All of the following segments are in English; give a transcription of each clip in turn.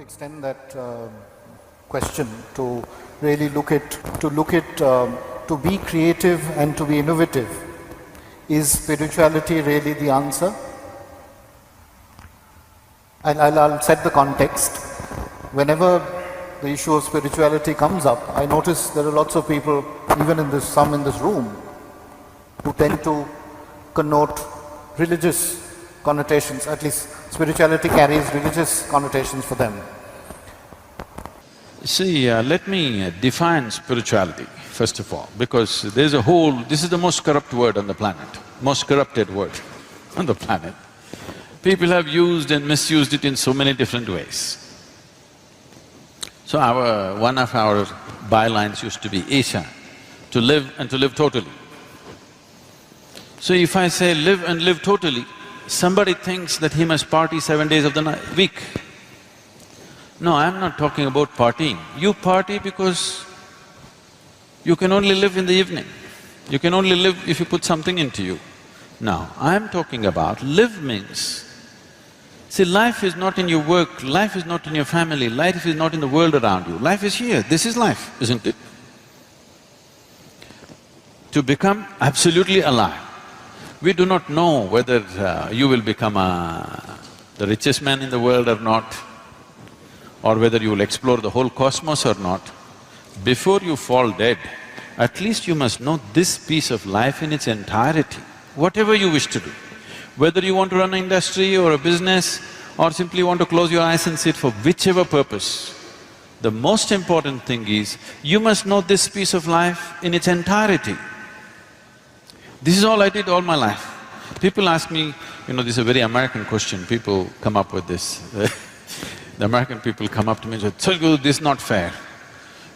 extend that question to really to be creative and to be innovative. Is spirituality really the answer? I'll set the context. Whenever the issue of spirituality comes up, I notice there are lots of people, even some in this room, who tend to connote religious connotations. At least spirituality carries religious connotations for them. See, let me define spirituality first of all, because this is the most corrupt word on the planet, most corrupted word on the planet. People have used and misused it in so many different ways. So one of our bylines used to be Isha, to live and to live totally. So if I say live and live totally, somebody thinks that he must party 7 days of the week. No, I'm not talking about partying. You party because you can only live in the evening. You can only live if you put something into you. Now, I'm talking about live means, see, life is not in your work, life is not in your family, life is not in the world around you. Life is here, this is life, isn't it? To become absolutely alive. We do not know whether you will become the richest man in the world or not, or whether you will explore the whole cosmos or not. Before you fall dead, at least you must know this piece of life in its entirety, whatever you wish to do. Whether you want to run an industry or a business, or simply want to close your eyes and sit for whichever purpose, the most important thing is, you must know this piece of life in its entirety. This is all I did all my life. People ask me, this is a very American question, people come up with this. The American people come up to me and say, Sadhguru, this is not fair.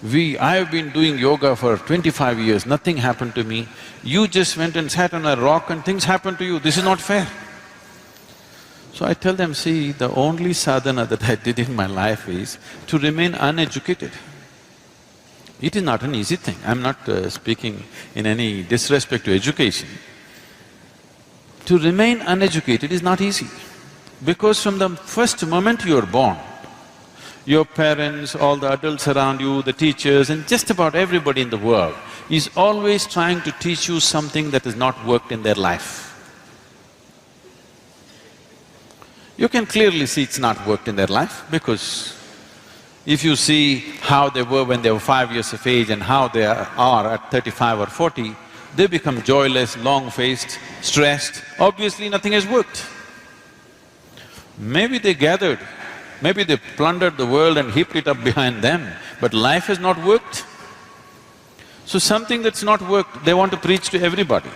I have been doing yoga for 25 years, nothing happened to me. You just went and sat on a rock and things happened to you, this is not fair. So I tell them, see, the only sadhana that I did in my life is to remain uneducated. It is not an easy thing. I'm not speaking in any disrespect to education. To remain uneducated is not easy, because from the first moment you are born, your parents, all the adults around you, the teachers and just about everybody in the world is always trying to teach you something that has not worked in their life. You can clearly see it's not worked in their life, because if you see how they were when they were 5 years of age and how they are at 35 or 40, they become joyless, long-faced, stressed, obviously nothing has worked. Maybe they gathered, maybe they plundered the world and heaped it up behind them, but life has not worked. So something that's not worked, they want to preach to everybody.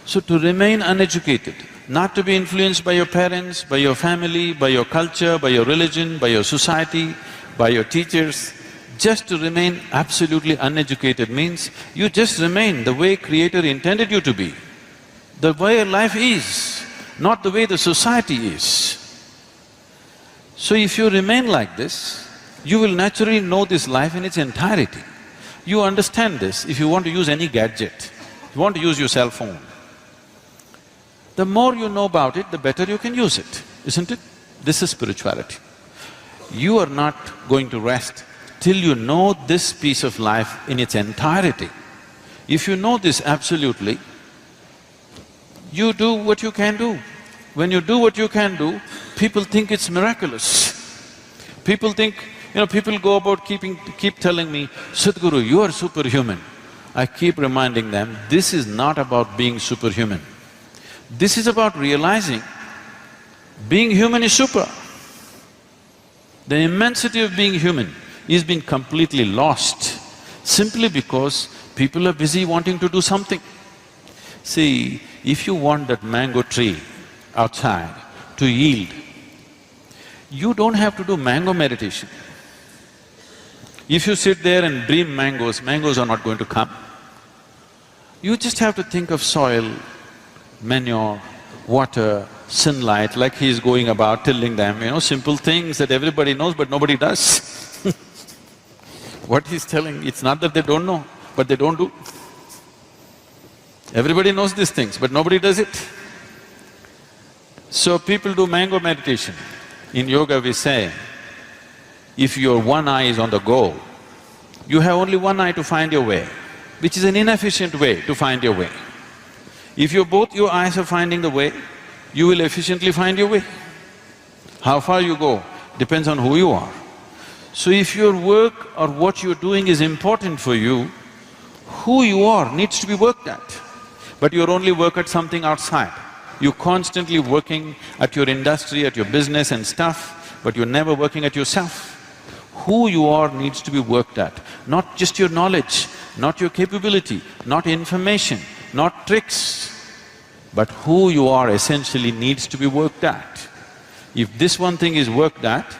So to remain uneducated, not to be influenced by your parents, by your family, by your culture, by your religion, by your society, by your teachers, just to remain absolutely uneducated means you just remain the way Creator intended you to be, the way life is, not the way the society is. So if you remain like this, you will naturally know this life in its entirety. You understand this if you want to use any gadget, if you want to use your cell phone. The more you know about it, the better you can use it, isn't it? This is spirituality. You are not going to rest till you know this piece of life in its entirety. If you know this absolutely, you do what you can do. When you do what you can do, people think it's miraculous. People think, people go about keep telling me, Sadhguru, you are superhuman. I keep reminding them, this is not about being superhuman. This is about realizing being human is super. The immensity of being human is being completely lost simply because people are busy wanting to do something. See, if you want that mango tree outside to yield, you don't have to do mango meditation. If you sit there and dream mangoes, mangoes are not going to come. You just have to think of soil, manure, water, sunlight, like he's going about tilling them, simple things that everybody knows but nobody does. What he's telling, it's not that they don't know, but they don't do. Everybody knows these things, but nobody does it. So people do mango meditation. In yoga we say, If your one eye is on the goal, you have only one eye to find your way, which is an inefficient way to find your way. If both your eyes are finding the way, you will efficiently find your way. How far you go depends on who you are. So if your work or what you're doing is important for you, who you are needs to be worked at. But you're only work at something outside. You're constantly working at your industry, at your business and stuff, but you're never working at yourself. Who you are needs to be worked at, not just your knowledge, not your capability, not information, not tricks, but who you are essentially needs to be worked at. If this one thing is worked at,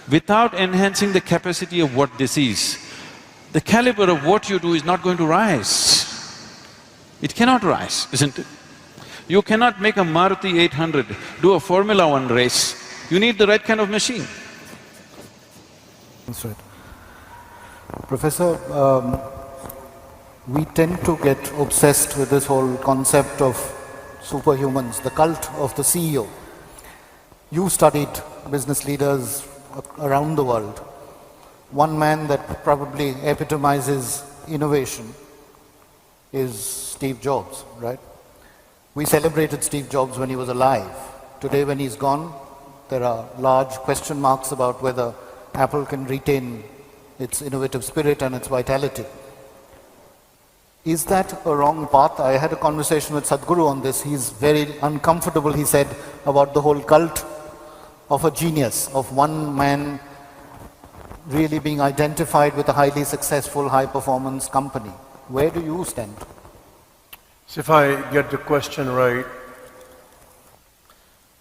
without enhancing the capacity of what this is, the caliber of what you do is not going to rise. It cannot rise, isn't it? You cannot make a Maruti 800 do a Formula 1 race. You need the right kind of machine. That's right. Professor, we tend to get obsessed with this whole concept of superhumans, the cult of the CEO. You studied business leaders around the world. One man that probably epitomizes innovation is Steve Jobs, right? We celebrated Steve Jobs when he was alive. Today when he's gone, there are large question marks about whether Apple can retain its innovative spirit and its vitality. Is that a wrong path? I had a conversation with Sadhguru on this. He's very uncomfortable, he said, about the whole cult of a genius, of one man really being identified with a highly successful, high-performance company. Where do you stand? So if I get the question right,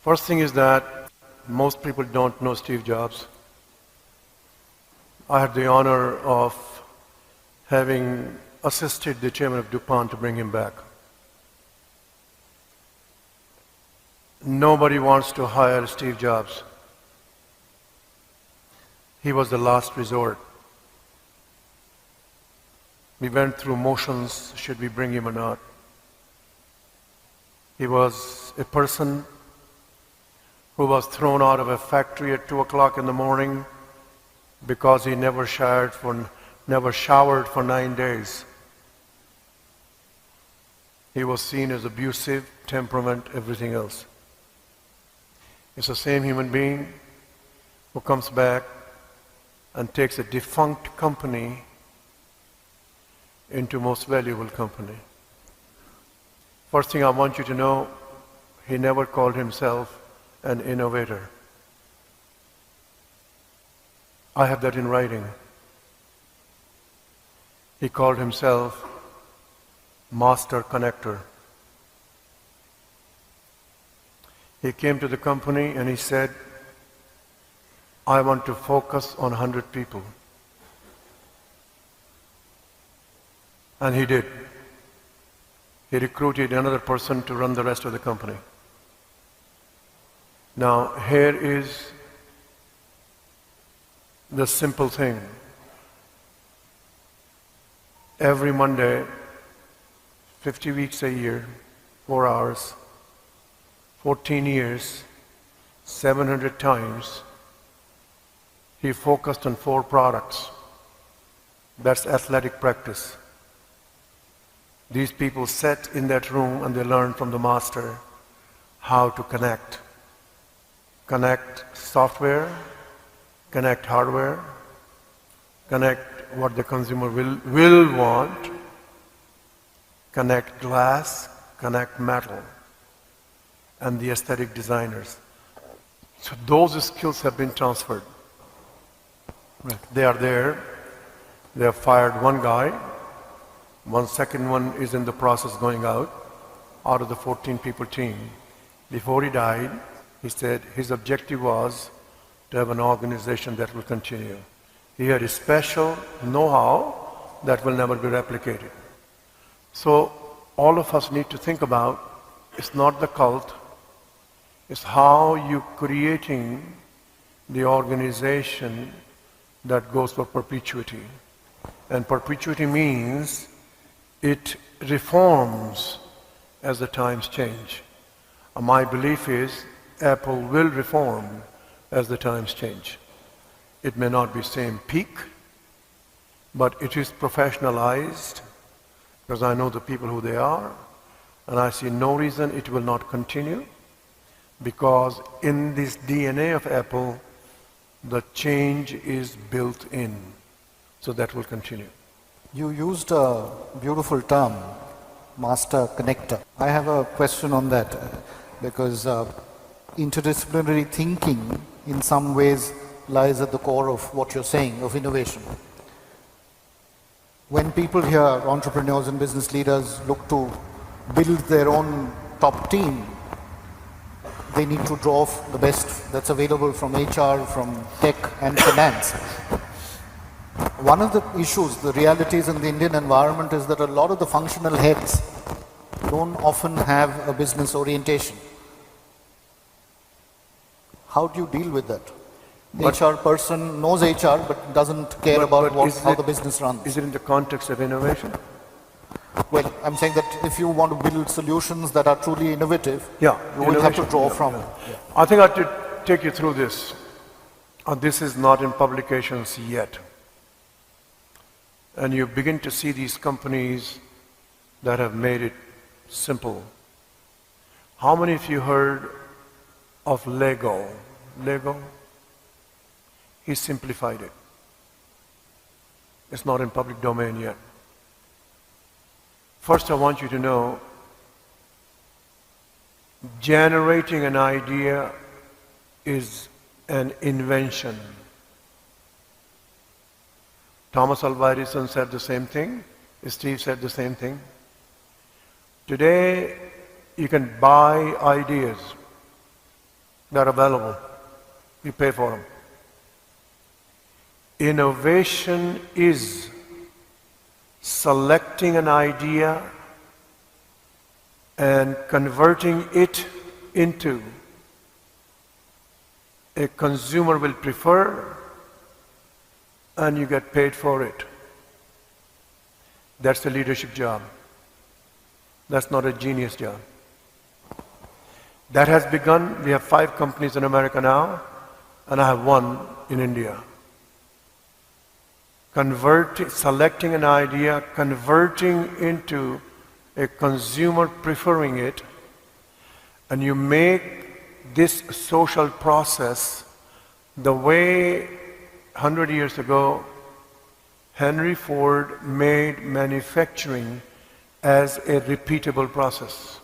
first thing is that most people don't know Steve Jobs. I had the honor of having assisted the chairman of DuPont to bring him back. Nobody wants to hire Steve Jobs. He was the last resort. We went through motions, should we bring him or not. He was a person who was thrown out of a factory at 2 o'clock in the morning because he never showered for 9 days. He was seen as abusive, temperament, everything else. It's the same human being who comes back and takes a defunct company into most valuable company. First thing I want you to know, he never called himself an innovator. I have that in writing. He called himself master connector. He came to the company and he said, I want to focus on 100 people. And he did. He recruited another person to run the rest of the company. Now, here is the simple thing. Every Monday, 50 weeks a year, 4 hours, 14 years, 700 times, he focused on 4 products. That's athletic practice. These people sat in that room and they learned from the master how to connect. Connect software, connect hardware, connect what the consumer will want, connect glass, connect metal, and the aesthetic designers. So those skills have been transferred. Right. They are there. They have fired one guy. One second one is in the process going out of the 14 people team. Before he died, he said his objective was to have an organization that will continue. He had a special know-how that will never be replicated. So all of us need to think about, it's not the cult, it's how you creating the organization that goes for perpetuity. And perpetuity means it reforms as the times change. My belief is Apple will reform as the times change. It may not be same peak, but it is professionalized because I know the people who they are, and I see no reason it will not continue, because in this DNA of Apple, the change is built in. So that will continue. You used a beautiful term, master connector. I have a question on that, because interdisciplinary thinking in some ways lies at the core of what you're saying, of innovation. When people hear entrepreneurs and business leaders look to build their own top team, they need to draw off the best that's available from HR, from tech and finance. One of the issues, the realities in the Indian environment is that a lot of the functional heads don't often have a business orientation. How do you deal with that? HR person knows HR but doesn't care about how the business runs. Is it in the context of innovation? Well, I'm saying that if you want to build solutions that are truly innovative, you will have to draw from it. Yeah. I think I have to take you through this. This is not in publications yet. And you begin to see these companies that have made it simple. How many of you heard of Lego? Lego? He simplified it. It's not in public domain yet. First, I want you to know, generating an idea is an invention. Thomas Alva Edison said the same thing. Steve said the same thing. Today, you can buy ideas that are available. You pay for them. Innovation is selecting an idea and converting it into a consumer will prefer, and you get paid for it. That's the leadership job. That's not a genius job. That has begun. We have 5 companies in America now, and I have 1 in India. Selecting an idea, converting into a consumer preferring it, and you make this social process the way 100 years ago Henry Ford made manufacturing as a repeatable process.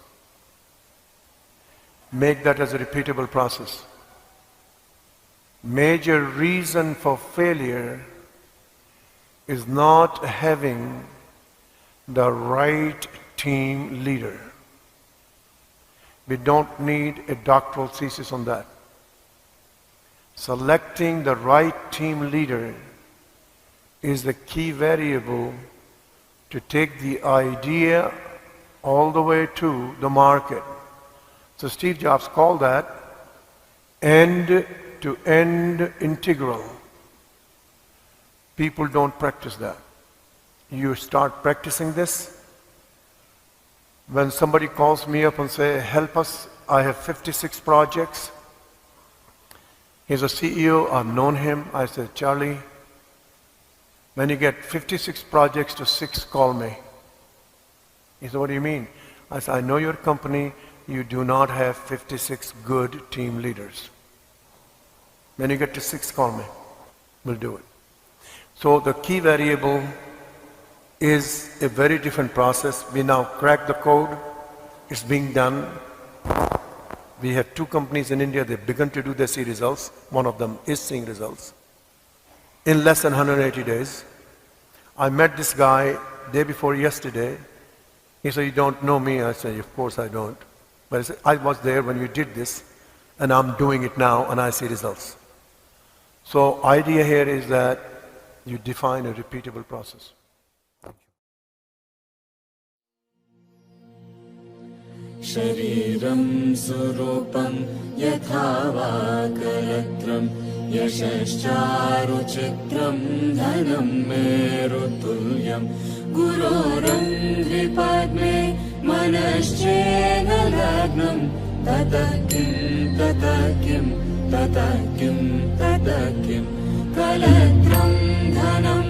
Make that as a repeatable process. Major reason for failure is not having the right team leader. We don't need a doctoral thesis on that. Selecting the right team leader is the key variable to take the idea all the way to the market. So Steve Jobs called that end-to-end integral. People don't practice that. You start practicing this. When somebody calls me up and say, help us, I have 56 projects. He's a CEO, I've known him. I said, Charlie, when you get 56 projects to 6, call me. He said, what do you mean? I said, I know your company, you do not have 56 good team leaders. When you get to 6, call me. We'll do it. So the key variable is a very different process. We now cracked the code. It's being done. We have 2 companies in India, they've begun to do, they see results. One of them is seeing results. In less than 180 days. I met this guy day before yesterday. He said, you don't know me? I said, of course I don't. But I said, I was there when you did this, and I'm doing it now, and I see results. So idea here is that you define a repeatable process. शरीरं सुरूपं यथा वा कलत्रं यशश्चारुचित्रं धनं मेरुतुल्यं गुरोरङ्घ्रिपद्मे मनश्चेन लग्नं ततः किं ततः किं ततः किं ततः किं कलत्रं धनं